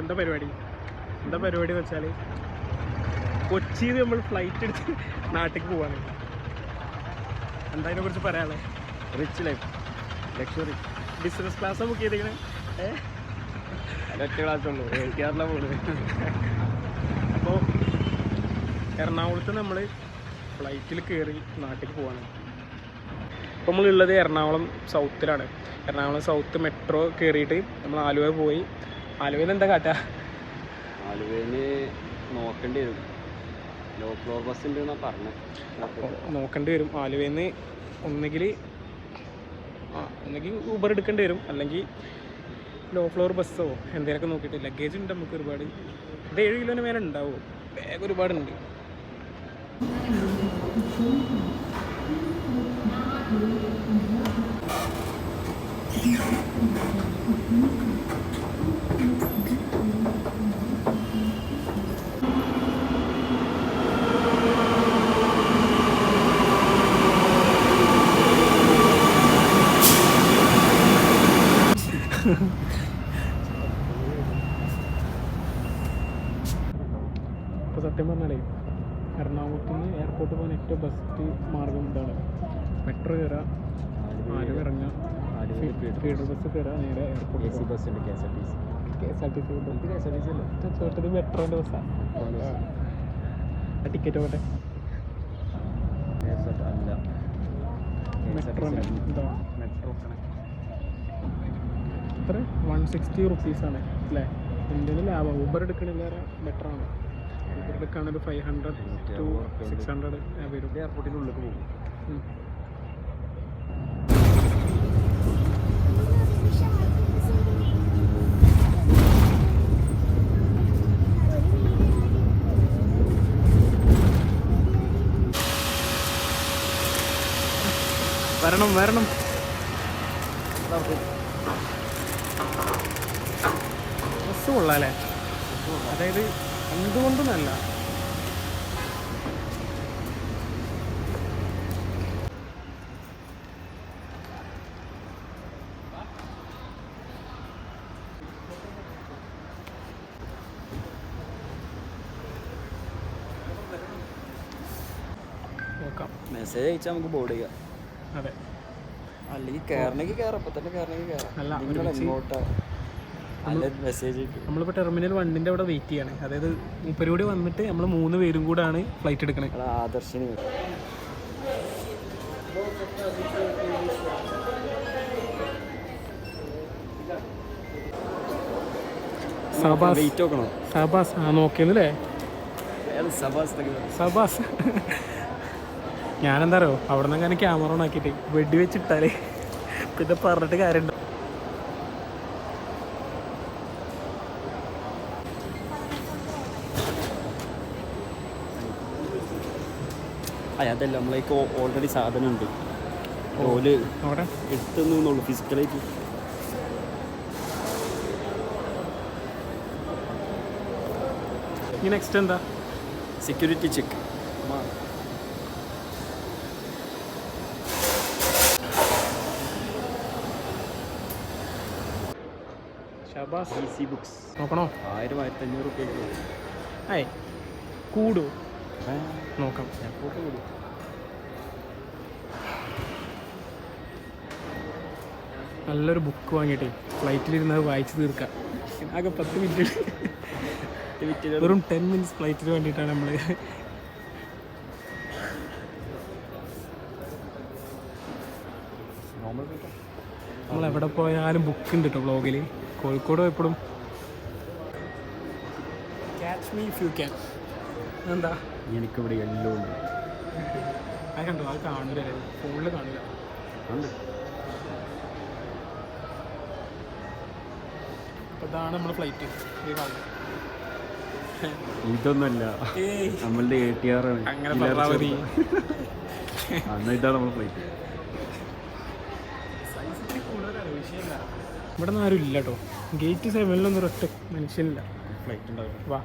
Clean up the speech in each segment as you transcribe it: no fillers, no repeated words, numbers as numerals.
എന്താ പരിപാടി എന്ന് വെച്ചാൽ കൊച്ചിയിൽ നിന്ന് നമ്മൾ ഫ്ലൈറ്റ് എടുത്ത് നാട്ടിലേക്ക് പോവാണ്. എന്താ അതിനെക്കുറിച്ച് പറയാനുള്ളത്? Rich life, luxury, business class book ചെയ്തിരിക്കണേ. ഒറ്റ ക്ലാസ്സുള്ളൂ, കേരള പോകുന്നത്. അപ്പോൾ എറണാകുളത്ത് നമ്മൾ ഫ്ലൈറ്റിൽ കയറി നാട്ടിലേക്ക് പോവാണ്. അപ്പോൾ നമ്മളുള്ളത് എറണാകുളം സൗത്തിലാണ്. എറണാകുളം സൗത്ത് മെട്രോ കയറിയിട്ട് നമ്മൾ ആലുവ പോയി. ആലുവയിൽ എന്താ കാട്ടുക? ആലുവയിൽ നോക്കേണ്ടി വരും, ലോ ഫ്ലോർ ബസ് ഉണ്ട് എന്നാണ് പറഞ്ഞത്. നോക്കേണ്ടി വരും. ആലുവയിൽ നിന്ന് ഒന്നുകിൽ ഊബർ എടുക്കേണ്ടി വരും, അല്ലെങ്കിൽ ലോ ഫ്ലോർ ബസ്സോ എന്തെങ്കിലുമൊക്കെ നോക്കിയിട്ട്. ലഗേജ് ഉണ്ട് നമുക്ക് ഒരുപാട്. ഇത് 7 കിലോന് മേലെ ഉണ്ടാവുമോ? ബാഗ് ഒരുപാടുണ്ട്. ഇപ്പോൾ സത്യം പറഞ്ഞാലേ എറണാകുളത്ത് നിന്ന് എയർപോർട്ട് പോകാൻ ഏറ്റവും ബെസ്റ്റ് മാർഗം ഇതാണ്. മെട്രോ കയറുക, ആലുവ ഇറങ്ങുക, ഫീഡർ ബസ് കയറുക, നേരെ എയർപോർട്ട്. AC ബസ് ഉണ്ട്, KSRTC. KSRTC അല്ല, ചോട്ടത് മെട്രോൻ്റെ ബസ്സാണ്. ടിക്കറ്റ് പോട്ടെ. അല്ല, മെട്രോൻ്റെ എന്താ മെട്രോ എത്ര 160 റുപ്പീസാണ് അല്ലേ? ഇന്ത്യയിൽ ലാഭം. ഊബർ എടുക്കണില്ലാതെ മെട്രോ ആണ്. ഊബർ എടുക്കുകയാണെങ്കിൽ 500 to 600 വരും. എയർപോർട്ടിൻ്റെ ഉള്ളിൽ പോകും. വരണം ബസ് കൊള്ളാല്ലേ? അതായത് എന്തുകൊണ്ടും നല്ല. നോക്കാം, മെസ്സേജ് അയച്ചാൽ നമുക്ക് ബോർഡ് ചെയ്യാം. അതെ, അല്ലെങ്കിൽ കയറണമെങ്കിൽ കയറാം, അപ്പം തന്നെ കയറണമെങ്കിൽ കയറാം. അല്ല, നിങ്ങൾ എങ്ങോട്ടാ മെസ്സേജ്? നമ്മളിപ്പോൾ ടെർമിനൽ 1 അവിടെ വെയിറ്റ് ചെയ്യാണ്. അതായത് പരിപാടി വന്നിട്ട് നമ്മൾ 3 പേരും കൂടാണ് ഫ്ലൈറ്റ് എടുക്കണത്. ആദർശിന് സബാസ് നോക്കിയെന്നല്ലേ? സബാസ് ഞാനെന്താ അറിയോ, അവിടെ നിന്ന് അങ്ങനെ ക്യാമറ ഓൺ ആക്കിയിട്ട് വെടി വെച്ചിട്ടാലേ പിന്നെ പറഞ്ഞിട്ട് കാര്യമുണ്ടോ? അതല്ല, നമ്മളേക്ക് ഓൾറെഡി സാധനം ഉണ്ട്. ഓല് അവിടെ എടുത്തുന്നുള്ളൂ ഫിസിക്കലായിട്ട്. ഇനി നെക്സ്റ്റ് എന്താ? Security check. Shabaz EC books നോക്കണോ? 1000-1500 റുപ്യക്ക് ഏയ് കൂടുമോ? നോക്കാം. എയർപോർട്ട് കൂടും. നല്ലൊരു ബുക്ക് വാങ്ങിയിട്ടേ ഫ്ലൈറ്റിലിരുന്നത് വായിച്ച് തീർക്കാം. ആകെ 10 മിനിറ്റ്, വെറും 10 മിനിറ്റ്സ് ഫ്ലൈറ്റിന് വേണ്ടിയിട്ടാണ് നമ്മൾ. നമ്മളെവിടെ പോയാലും ബുക്ക് ഉണ്ട് കേട്ടോ വ്ളോഗിൽ. കോഴിക്കോട് എപ്പോഴും catch me if you can. എന്താ എനിക്കിവിടെ എല്ലാം ഉണ്ട്. അത് കണ്ടോ? അത് കാണില്ല, ഫോണിൽ കാണില്ല. അപ്പോൾ ഇതാണ് നമ്മുടെ ഫ്ലൈറ്റ്. ഇതൊന്നല്ല, നമ്മളുടെ ATR ആണ്. അങ്ങനെ പറഞ്ഞാൽ മതി. ഇതാണ് നമ്മുടെ ഫ്ലൈറ്റ്. ഇവിടെ നിന്ന് ആരും ഇല്ല കേട്ടോ. ഗേറ്റ് 7 ഒറ്റ മനുഷ്യനില്ല. ഫ്ലൈറ്റ് ഉണ്ടാവില്ല. വാ,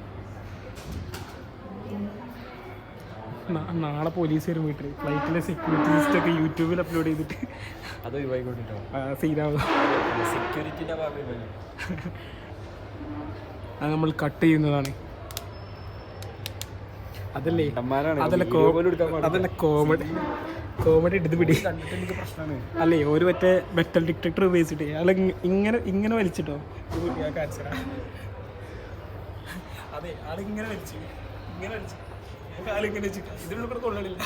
നാളെ പോലീസ് വരും വീട്ടിൽ. ഫ്ലൈറ്റിലെ സെക്യൂരിറ്റി ലിസ്റ്റൊക്കെ യൂട്യൂബിൽ അപ്ലോഡ് ചെയ്തിട്ട് അത് ഒഴിവായിക്കൊണ്ടിട്ടോ സീനാവും. സെക്യൂരിറ്റിൻ്റെ ഭാഗം. അത് നമ്മൾ കട്ട് ചെയ്യുന്നതാണ്. അതല്ലേ കോമഡി എടുത്ത് പിടി. അല്ലേ ഒരു മറ്റേ മെറ്റൽ ഡിറ്റക്ടർ ഉപയോഗിച്ചിട്ട് അയാൾ ഇങ്ങനെ വലിച്ചിട്ടോ. അതെ ആളിങ്ങനെ വലിച്ചു കാലിങ്ങനെ വെച്ചിട്ട് ഇതിനുള്ള കൂടെ കൊള്ളണില്ല.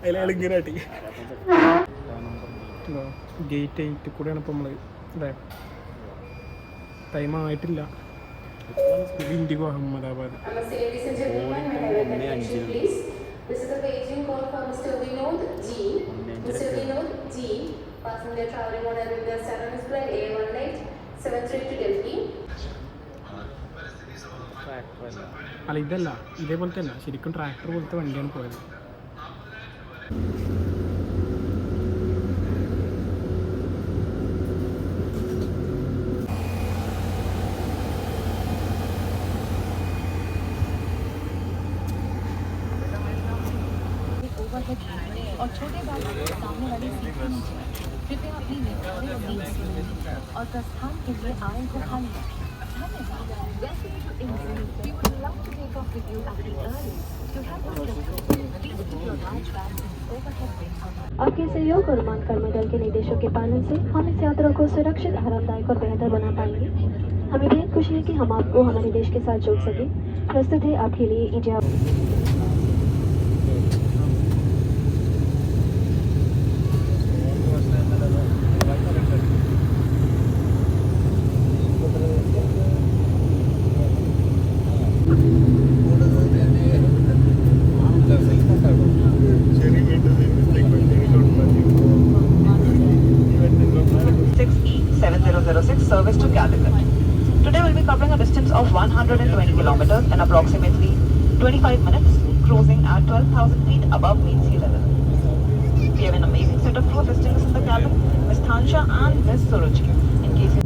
അതിലയാളിങ്ങനെ ആട്ടി. ഗേറ്റ് 8 കൂടെയാണ് ഇപ്പം നമ്മൾ. അതെ ടൈം ആയിട്ടില്ല. ഇൻഡിഗോ അഹമ്മദാബാദ്. അല്ല ഇതല്ല, ഇതേപോലത്തെ അല്ല, ശരിക്കും ട്രാക്ടർ പോലത്തെ വണ്ടിയാണ് പോയത്. और छोटे बालों को सामने वाली सीट पर नीचे कृपया अपनी निर्धारित सीट सुनें और प्रस्थान के लिए आयन को खाली रखें. धन्यवाद. Welcome to England. We would love to take off with you at the early. To help us discuss, please keep your large bags in the overhead bin. आपके सहयोग और मान कर्मदल के निर्देशों के पालन से हम इस यात्रा को सुरक्षित, आरामदायक और बेहतर बना पाएंगे. हमें बेहद खुशी है कि हम आपको हमारे देश के साथ जोड़ सके. प्रस्तुत है आपके लिए इजाज़त. Service to Calicut. Today we'll be covering a distance of 120 kilometers in approximately 25 minutes, cruising at 12,000 feet above mean sea level. We have an amazing set of crew assisting us in the cabin, Ms. Thansha and Ms. Suruchi. In case you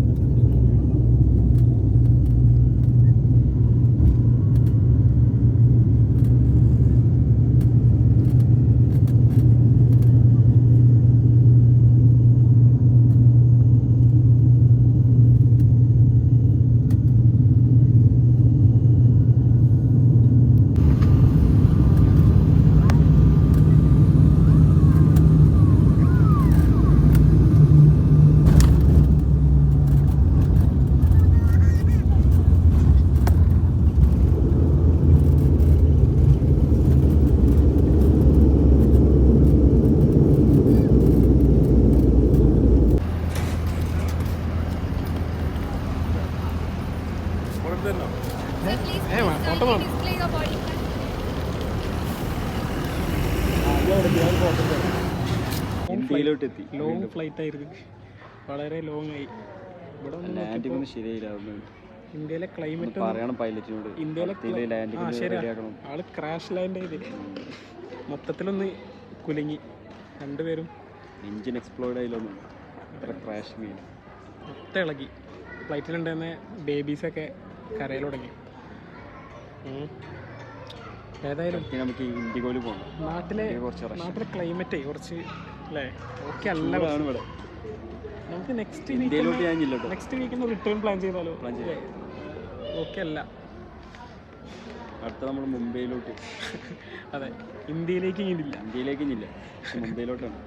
ഇന്ത്യയിലോട്ടെത്തി. Long flight ആയിരുന്നു, വളരെ long ആയി. ഇവിടെ landing ശരിയായില്ല. ഇന്ത്യയിലെ climate പറയണം പൈലറ്റിനോട്. ഇന്ത്യയിലെ landing ആള് ക്രാഷ് ലാൻഡ് ചെയ്ത് മൊത്തത്തിലൊന്ന് കുലുങ്ങി. രണ്ടുപേരും എഞ്ചിൻ എക്സ്പ്ലോർഡ് ആയില്ലൊന്നും. ക്രാഷിങ് മൊത്തം ഇളകി. ഫ്ലൈറ്റിലുണ്ടായിരുന്ന ബേബീസൊക്കെ കരയിൽ തുടങ്ങി. ഏതായാലും നമുക്ക് ഇൻഡിഗോയിൽ പോകണം. നാട്ടിലെ ക്ലൈമറ്റേ കുറച്ച് അല്ലേ ഓക്കെ അല്ല. ഇവിടെ നമുക്ക് നെക്സ്റ്റ് വീക്കിന് റിട്ടേൺ പ്ലാൻ ചെയ്താലോ? ഓക്കെ അല്ല, അടുത്ത നമ്മൾ മുംബൈയിലോട്ട്. അതെ, ഇന്ത്യയിലേക്ക് ഇല്ല, പക്ഷെ മുംബൈയിലോട്ടാണ്.